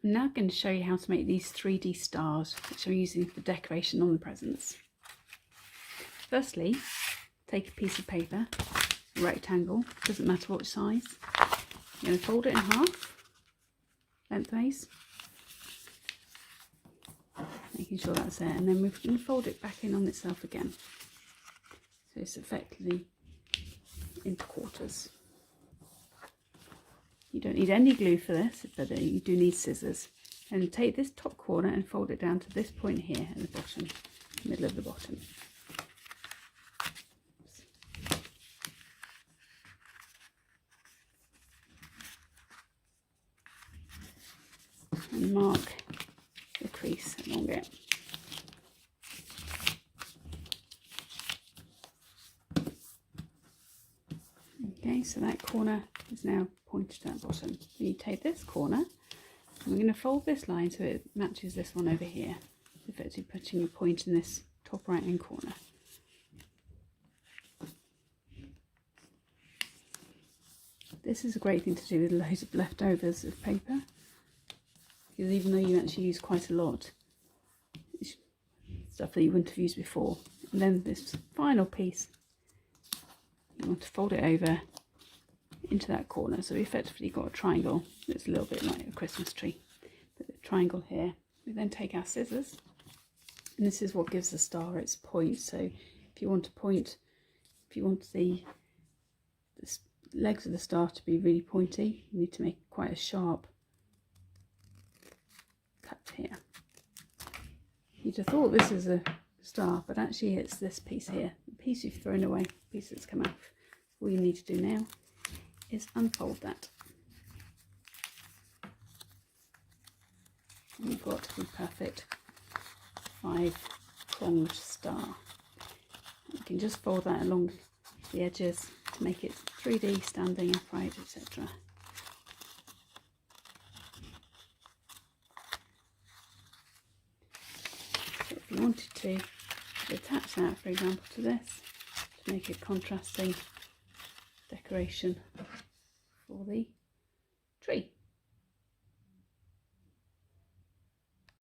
I'm now going to show you how to make these 3D stars, which I'm using for decoration on the presents. Firstly, take a piece of paper, a rectangle, doesn't matter what size. You're going to fold it in half, lengthways, making sure that's there, and then we're going to fold it back in on itself again. So it's effectively into quarters. You don't need any glue for this, but you do need scissors. And take this top corner and fold it down to this point here at the bottom, middle of the bottom. And mark the crease along it. Okay, so that corner is now pointed to that bottom. You take this corner, and we're going to fold this line so it matches this one over here, effectively putting a point in this top right hand corner. This is a great thing to do with loads of leftovers of paper, because even though you actually use quite a lot, it's stuff that you wouldn't have used before. And then this final piece, you want to fold it over into that corner, so we effectively got a triangle that's a little bit like a Christmas tree. But the triangle here, we then take our scissors, and this is what gives the star its point. So if you want to point, if you want the legs of the star to be really pointy, you need to make quite a sharp cut here. You'd have thought this is a star, but actually it's this piece here, the piece you've thrown away, the piece that's come off. All you need to do now is unfold that. And you've got the perfect 5-pronged star. You can just fold that along the edges to make it 3D, standing, upright, etc. So if you wanted to attach that, for example, to this, to make a contrasting decoration for the tree.